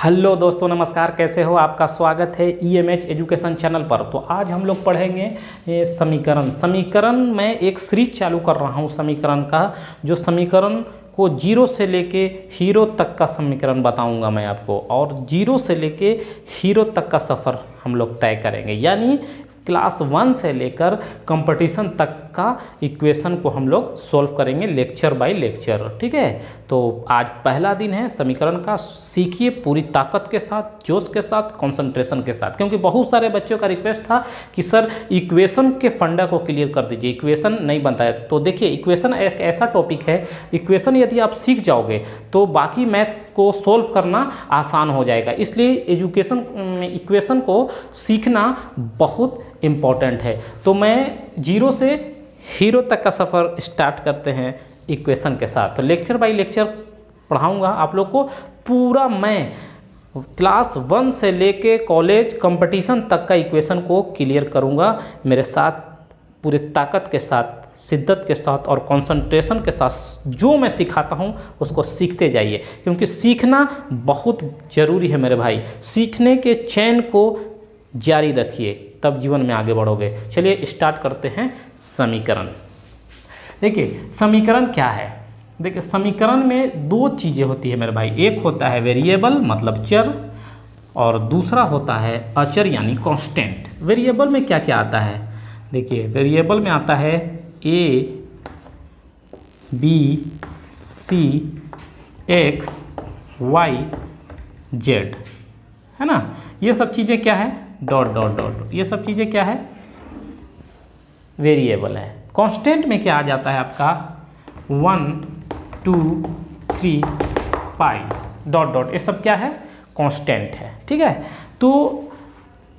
Hello दोस्तों, नमस्कार। कैसे हो? आपका स्वागत है ईएमएच एजुकेशन चैनल पर। तो आज हम लोग पढ़ेंगे समीकरण मैं एक सीरीज चालू कर रहा हूँ समीकरण का, जो समीकरण को जीरो से लेके हीरो तक का समीकरण बताऊंगा मैं आपको, और जीरो से लेके हीरो तक का सफ़र हम लोग तय करेंगे। यानी क्लास 1 से लेकर कंपटीशन तक का इक्वेशन को हम लोग सॉल्व करेंगे लेक्चर बाय लेक्चर। ठीक है, तो आज पहला दिन है समीकरण का। सीखिए पूरी ताकत के साथ, जोश के साथ, कंसंट्रेशन के साथ, क्योंकि बहुत सारे बच्चों का रिक्वेस्ट था कि सर इक्वेशन के फंडा को क्लियर कर दीजिए, इक्वेशन नहीं बनता है। तो देखिए, इक्वेशन एक ऐसा टॉपिक है, इक्वेशन यदि आप सीख जाओगे तो बाकी मैथ को सोल्व करना आसान हो जाएगा। इसलिए इक्वेशन को सीखना बहुत इम्पॉर्टेंट है। तो मैं जीरो से हीरो तक का सफ़र स्टार्ट करते हैं इक्वेशन के साथ। तो लेक्चर बाय लेक्चर पढ़ाऊंगा आप लोग को पूरा। मैं क्लास 1 से लेके कॉलेज कंपटीशन तक का इक्वेशन को क्लियर करूंगा। मेरे साथ पूरे ताकत के साथ, शिद्दत के साथ और कंसंट्रेशन के साथ जो मैं सिखाता हूं उसको सीखते जाइए, क्योंकि सीखना बहुत ज़रूरी है मेरे भाई। सीखने के चैन को जारी रखिए, तब जीवन में आगे बढ़ोगे। चलिए स्टार्ट करते हैं समीकरण। देखिए समीकरण क्या है। देखिए समीकरण में दो चीज़ें होती है मेरे भाई। एक होता है वेरिएबल मतलब चर, और दूसरा होता है अचर यानी कांस्टेंट। वेरिएबल में क्या क्या आता है? देखिए वेरिएबल में आता है ए, B, C, X, Y, Z, है ना। ये सब चीज़ें क्या है? Dot dot dot. ये सब चीज़ें क्या है? वेरिएबल है। कांस्टेंट में क्या आ जाता है आपका? 1 2 3 5 डॉट डॉट। ये सब क्या है? कांस्टेंट है। ठीक है, तो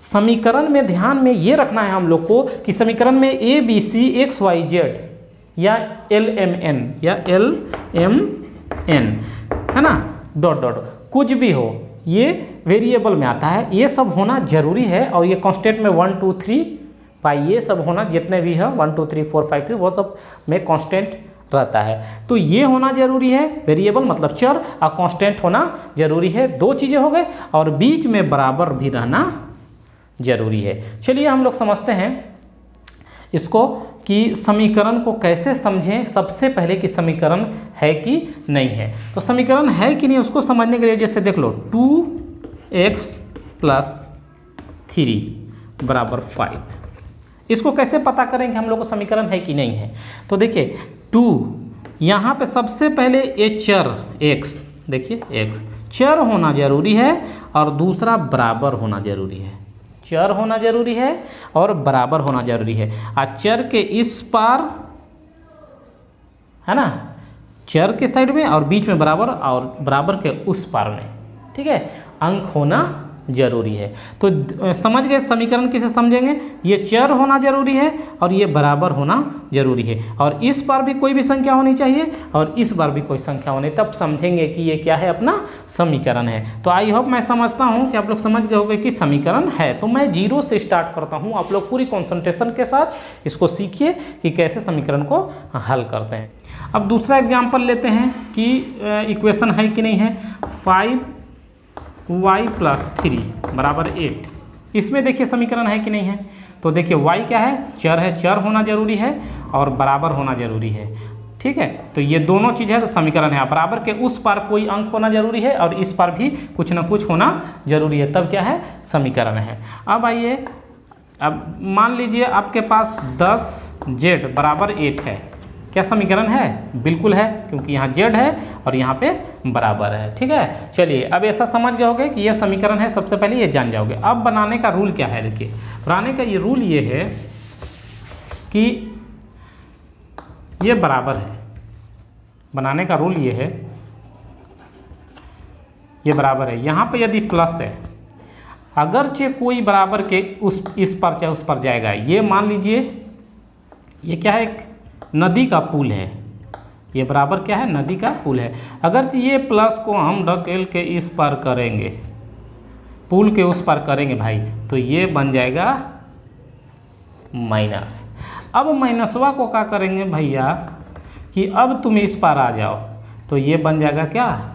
समीकरण में ध्यान में ये रखना है हम लोग को कि समीकरण में A B C X Y Z या एल एम एन है ना, डॉट डॉट कुछ भी हो, ये वेरिएबल में आता है। ये सब होना जरूरी है। और ये कांस्टेंट में 1 2 3 5 ये सब होना, जितने भी है 1 2 3 4 5 3 वो सब में कांस्टेंट रहता है। तो ये होना जरूरी है, वेरिएबल मतलब चर, और कांस्टेंट होना जरूरी है। दो चीज़ें हो गए, और बीच में बराबर भी रहना जरूरी है। चलिए हम लोग समझते हैं इसको कि समीकरण को कैसे समझें। सबसे पहले कि समीकरण है कि नहीं है। तो समीकरण है कि नहीं उसको समझने के लिए जैसे देख लो, 2x + 3 = 5। इसको कैसे पता करेंगे हम लोग को समीकरण है कि नहीं है? तो देखिए 2 यहाँ पे सबसे पहले ये चर x, देखिए x चर होना जरूरी है, और दूसरा बराबर होना जरूरी है। चर होना जरूरी है और बराबर होना जरूरी है। चर के इस पार है ना, चर के साइड में, और बीच में बराबर, और बराबर के उस पार में। ठीक है, अंक होना जरूरी है। तो समझ गए समीकरण किसे समझेंगे? ये चर होना जरूरी है और ये बराबर होना जरूरी है, और इस बार भी कोई भी संख्या होनी चाहिए और इस बार भी कोई संख्या होनी, तब समझेंगे कि ये क्या है, अपना समीकरण है। तो आई होप, मैं समझता हूँ कि आप लोग समझ गए होंगे कि समीकरण है। तो मैं जीरो से स्टार्ट करता हूँ, आप लोग पूरी कॉन्सेंट्रेशन के साथ इसको सीखिए कि कैसे समीकरण को हल करते हैं। अब दूसरा एग्जाम्पल लेते हैं कि इक्वेशन है कि नहीं है। 5y + 3 = 8। इसमें देखिए समीकरण है कि नहीं है। तो देखिए y क्या है? चर है, चर होना जरूरी है और बराबर होना जरूरी है। ठीक है, तो ये दोनों चीज़ है तो समीकरण है। बराबर के उस पार कोई अंक होना जरूरी है और इस पार भी कुछ ना कुछ होना जरूरी है, तब क्या है? समीकरण है। अब आइए, अब मान लीजिए आपके पास 10z = 8 है। क्या समीकरण है? बिल्कुल है, क्योंकि यहाँ z है और यहाँ पे बराबर है। ठीक है, चलिए अब ऐसा समझ गए होंगे कि यह समीकरण है। सबसे पहले ये जान जाओगे। अब बनाने का रूल क्या है? देखिए बनाने का ये रूल ये है कि ये बराबर है। बनाने का रूल ये है, ये बराबर है। यहाँ पे यदि प्लस है, अगरचे कोई बराबर के इस पर चाहे उस पर जाएगा। ये मान लीजिए ये क्या है? एक नदी का पुल है। ये बराबर क्या है? नदी का पुल है। अगर ये प्लस को हम ढकेल के इस पार करेंगे, पुल के उस पार करेंगे भाई, तो ये बन जाएगा माइनस। अब माइनसवा को क्या करेंगे भैया कि अब तुम इस पार आ जाओ, तो ये बन जाएगा क्या?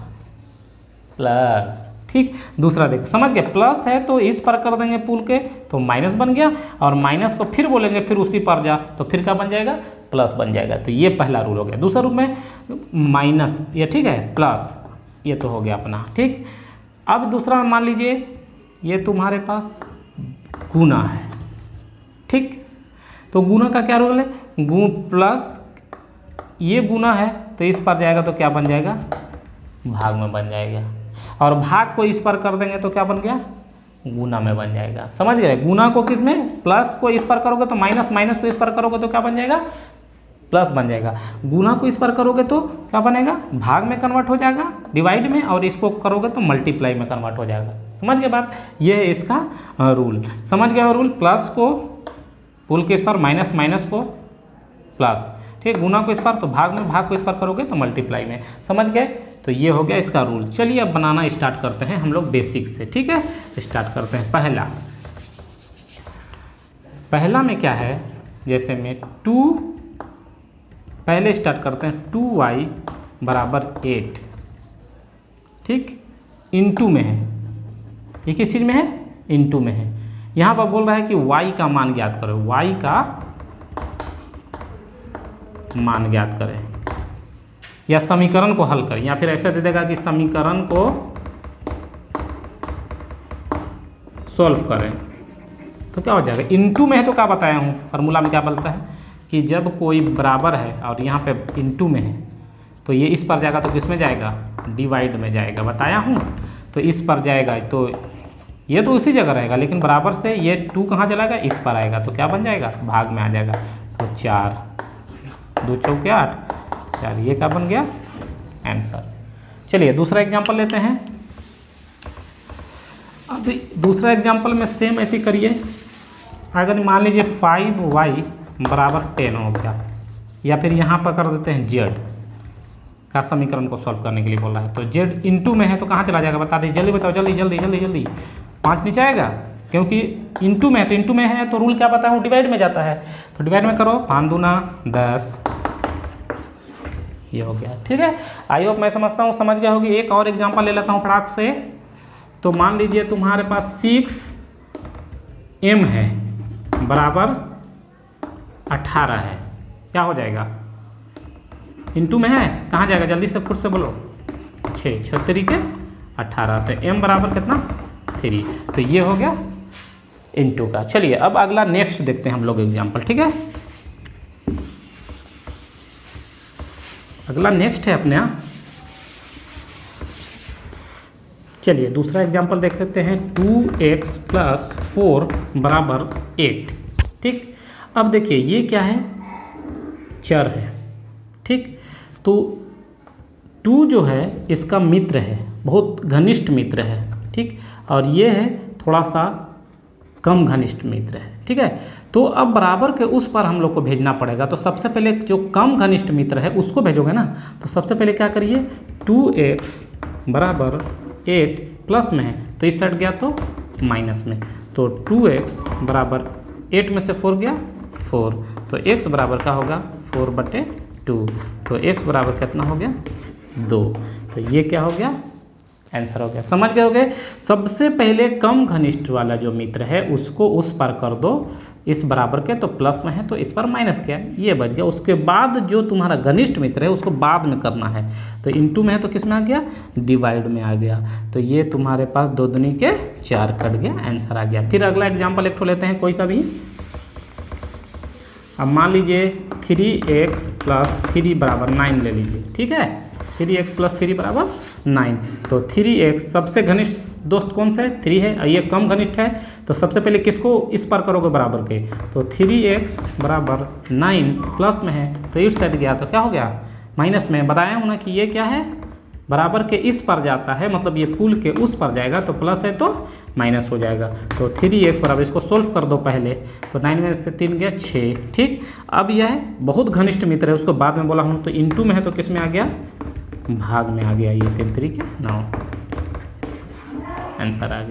प्लस। ठीक। दूसरा देखो, समझ गए, प्लस है तो इस पर कर देंगे पुल के तो माइनस बन गया, और माइनस को फिर बोलेंगे फिर उसी पर जा तो फिर क्या बन जाएगा, प्लस बन जाएगा। तो ये पहला रूल हो गया। दूसरा रूल में माइनस, ये ठीक है, प्लस, ये तो हो गया अपना, ठीक। अब दूसरा मान लीजिए ये तुम्हारे पास गुना है, ठीक। तो गुना का क्या रूल है, प्लस ये गुना है तो इस पर जाएगा तो क्या बन जाएगा, भाग में बन जाएगा, और भाग को इस पर कर देंगे तो क्या बन गया, गुना में बन जाएगा। समझ गए, गुना को किस में, प्लस को इस पर करोगे तो माइनस, माइनस को इस पर करोगे तो क्या बन जाएगा, प्लस बन जाएगा। गुना को इस पर करोगे तो क्या बनेगा, भाग में कन्वर्ट हो जाएगा, डिवाइड में, और इसको करोगे तो मल्टीप्लाई में कन्वर्ट हो जाएगा। समझ गए बात, ये है इसका रूल। समझ गए रूल, प्लस को पुल के इस पर, माइनस माइनस को प्लस, ठीक। गुना को इस पर तो भाग में, भाग को इस पर करोगे तो मल्टीप्लाई में। समझ गए, तो ये हो गया इसका रूल। चलिए अब बनाना स्टार्ट करते हैं हम लोग बेसिक से, ठीक है। स्टार्ट करते हैं। पहला में क्या है, जैसे में 2, पहले स्टार्ट करते हैं 2y बराबर 8, ठीक, इनटू में है, ये किस चीज़ में है, इनटू में है। यहाँ पर बोल रहा है कि y का मान ज्ञात करो, y का मान ज्ञात करें, या समीकरण को हल करें, या फिर ऐसे दे देगा कि समीकरण को सॉल्व करें, तो क्या हो जाएगा, इनटू में है तो क्या बताया हूँ, फार्मूला में क्या बोलता है कि जब कोई बराबर है और यहाँ पे इनटू में है तो ये इस पर जाएगा तो किस में जाएगा, डिवाइड में जाएगा, बताया हूँ। तो इस पर जाएगा तो ये तो उसी जगह रहेगा, लेकिन बराबर से ये 2 कहाँ चलाएगा, इस पर आएगा तो क्या बन जाएगा, भाग में आ जाएगा। तो 4 2 चौके 8, 4, ये क्या बन गया आंसर। चलिए दूसरा एग्जांपल लेते हैं। अब दूसरा एग्जांपल में सेम ऐसे करिए। अगर मान लीजिए 5y बराबर 10 हो गया, या फिर यहाँ पर कर देते हैं z का समीकरण को सॉल्व करने के लिए बोल रहा है। तो z इनटू में है तो कहाँ चला जाएगा, बता दीजिए, जल्दी बताओ, जल्दी जल्दी जल्दी जल्दी। 5 नीचे आएगा क्योंकि इनटू में है, तो इनटू में है तो रूल क्या पता है, डिवाइड में जाता है, तो डिवाइड में करो, 5 दूना 10, ये हो गया, ठीक है। आई होप मैं समझता हूँ समझ गया होगी। एक और एग्जांपल ले लेता हूँ फटाक से। तो मान लीजिए तुम्हारे पास 6m है बराबर 18 है, क्या हो जाएगा, इनटू में है, कहाँ जाएगा, जल्दी से खुद से बोलो, 6 6 तरीके 18, तो m बराबर कितना 3, तो ये हो गया इनटू का। चलिए अब अगला नेक्स्ट देखते हैं हम लोग एग्जांपल, ठीक है। अगला नेक्स्ट है अपने यहाँ, चलिए दूसरा एग्जांपल देख लेते हैं। 2x + 4 बराबर 8, ठीक। अब देखिए ये क्या है, चर है, ठीक। तो 2 जो है इसका मित्र है, बहुत घनिष्ठ मित्र है, ठीक, और ये है थोड़ा सा कम घनिष्ठ मित्र है, ठीक है। तो अब बराबर के उस पर हम लोग को भेजना पड़ेगा। तो सबसे पहले जो कम घनिष्ठ मित्र है उसको भेजोगे ना, तो सबसे पहले क्या करिए, 2x बराबर 8 प्लस में है तो इस साइड गया तो माइनस में, तो 2x बराबर 8 में से 4 गया 4, तो x बराबर क्या होगा 4/2, तो x बराबर कितना हो गया 2, तो ये क्या हो गया आंसर हो गया। समझ गए होगे। सबसे पहले कम घनिष्ठ वाला जो मित्र है उसको उस पर कर दो, इस बराबर के, तो प्लस में है तो इस पर माइनस किया, ये बच गया। उसके बाद जो तुम्हारा घनिष्ठ मित्र है उसको बाद में करना है, तो इनटू में है तो किस में आ गया, डिवाइड में आ गया। तो ये तुम्हारे पास 2 दूनी के 4 कट गया, आंसर आ गया। फिर अगला एग्जाम्पल एक ठो लेते हैं कोई सा भी। अब मान लीजिए 3x + 3 बराबर 9 ले लीजिए, ठीक है। 3x + 3 बराबर 9, तो 3x सबसे घनिष्ठ दोस्त कौन सा है, 3 है, और ये कम घनिष्ठ है, तो सबसे पहले किसको इस पर करोगे बराबर के, तो 3x बराबर 9 प्लस में है तो इस साइड गया तो क्या हो गया माइनस में। बताया हूँ ना कि ये क्या है, बराबर के इस पर जाता है, मतलब ये पुल के उस पर जाएगा, तो प्लस है तो माइनस हो जाएगा। तो 3x बराबर, इसको सोल्व कर दो पहले, तो 9 में से 3 गया 6, ठीक। अब यह बहुत घनिष्ठ मित्र है, उसको बाद में बोला हूँ, तो इनटू में है तो किस में आ गया, भाग में आ गया, ये 3 3 9, आंसर आ गया।